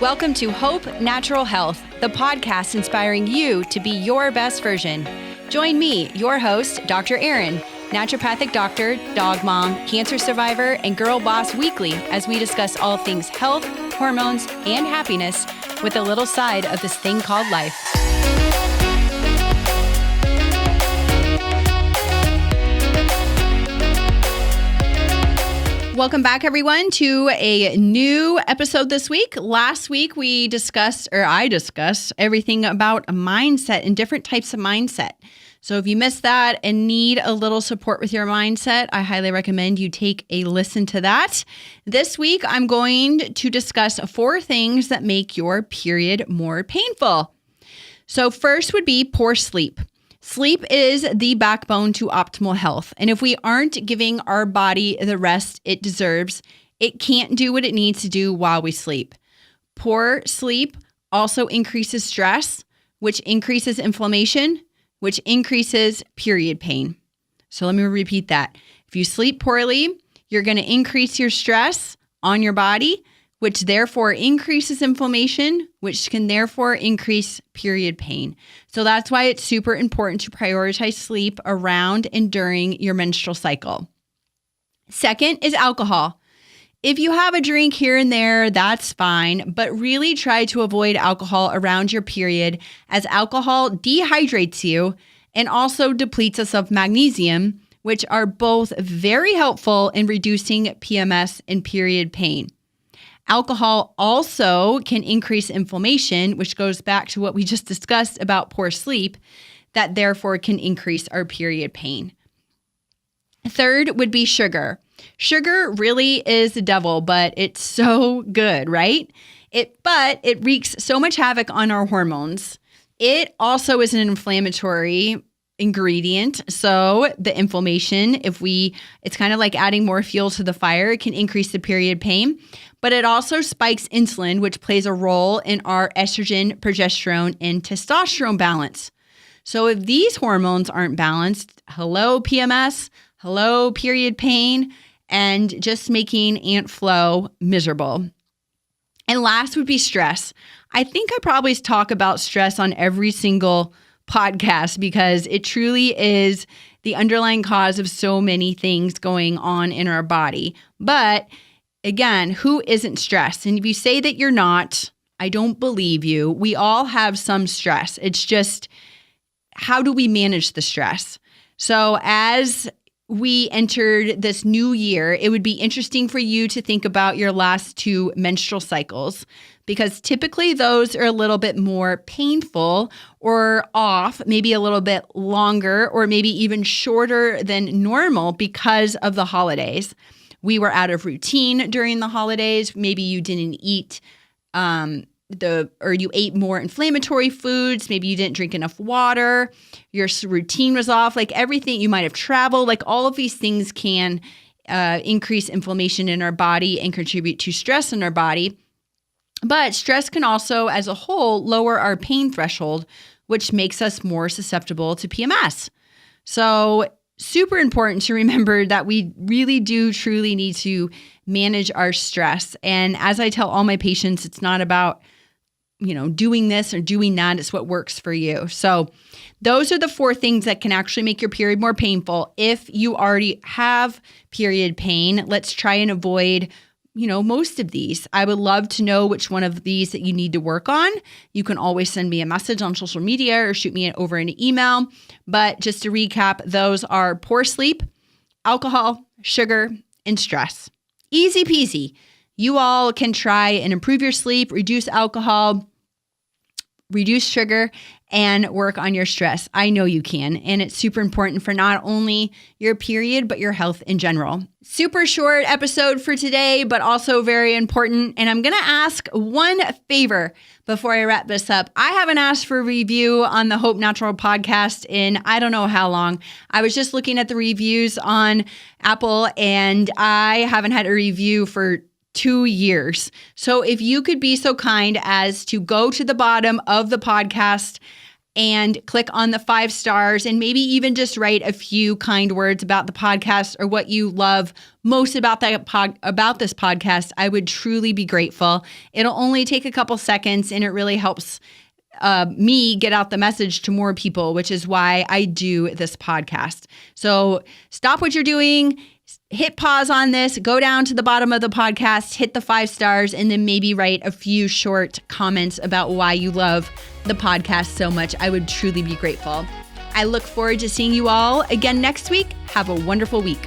Welcome to Hope Natural Health, the podcast inspiring you to be your best version. Join me, your host, Dr. Erin, naturopathic doctor, dog mom, cancer survivor, and girl boss weekly as we discuss all things health, hormones, and happiness with a little side of this thing called life. Welcome back, everyone, to a new episode this week. Last week, I discussed everything about a mindset and different types of mindset. So if you missed that and need a little support with your mindset, I highly recommend you take a listen to that. This week, I'm going to discuss 4 things that make your period more painful. So first would be poor sleep. Sleep is the backbone to optimal health. And if we aren't giving our body the rest it deserves, it can't do what it needs to do while we sleep. Poor sleep also increases stress, which increases inflammation, which increases period pain. So let me repeat that. If you sleep poorly, you're going to increase your stress on your body, which therefore increases inflammation, which can therefore increase period pain. So that's why it's super important to prioritize sleep around and during your menstrual cycle. Second is alcohol. If you have a drink here and there, that's fine, but really try to avoid alcohol around your period, as alcohol dehydrates you and also depletes us of magnesium, which are both very helpful in reducing PMS and period pain. Alcohol also can increase inflammation, which goes back to what we just discussed about poor sleep, that therefore can increase our period pain. Third would be sugar. Sugar really is the devil, but it's so good, right? But it wreaks so much havoc on our hormones. It also is an inflammatory ingredient. So the inflammation, it's kind of like adding more fuel to the fire. It can increase the period pain, but it also spikes insulin, which plays a role in our estrogen, progesterone, and testosterone balance. So if these hormones aren't balanced, hello PMS, hello period pain, and just making Aunt Flo miserable. And last would be stress. I think I probably talk about stress on every single podcast because it truly is the underlying cause of so many things going on in our body. But again, who isn't stressed? And if you say that you're not, I don't believe you. We all have some stress. It's just, how do we manage the stress? So as we entered this new year, it would be interesting for you to think about your last 2 menstrual cycles, because typically those are a little bit more painful or off, maybe a little bit longer, or maybe even shorter than normal because of the holidays. We were out of routine during the holidays. Maybe you didn't eat or you ate more inflammatory foods. Maybe you didn't drink enough water. Your routine was off. Like everything, you might have traveled. Like all of these things can increase inflammation in our body and contribute to stress in our body. But stress can also, as a whole, lower our pain threshold, which makes us more susceptible to PMS. So super important to remember that we really do truly need to manage our stress. And as I tell all my patients, it's not about, doing this or doing that. It's what works for you. So those are the 4 things that can actually make your period more painful. If you already have period pain, let's try and avoid most of these. I would love to know which one of these that you need to work on. You can always send me a message on social media or shoot me over an email. But just to recap, those are poor sleep, alcohol, sugar, and stress. Easy peasy. You all can try and improve your sleep, reduce alcohol, reduce sugar, and work on your stress. I know you can. And it's super important for not only your period, but your health in general. Super short episode for today, but also very important. And I'm going to ask one favor before I wrap this up. I haven't asked for a review on the Hope Natural podcast in I don't know how long. I was just looking at the reviews on Apple, and I haven't had a review for 2 years. So if you could be so kind as to go to the bottom of the podcast and click on the 5 stars and maybe even just write a few kind words about the podcast or what you love most about about this podcast. I would truly be grateful. It'll only take a couple seconds and it really helps me get out the message to more people, which is why I do this podcast. So stop what you're doing, hit pause on this, go down to the bottom of the podcast, hit the 5 stars, and then maybe write a few short comments about why you love the podcast so much. I would truly be grateful. I look forward to seeing you all again next week. Have a wonderful week.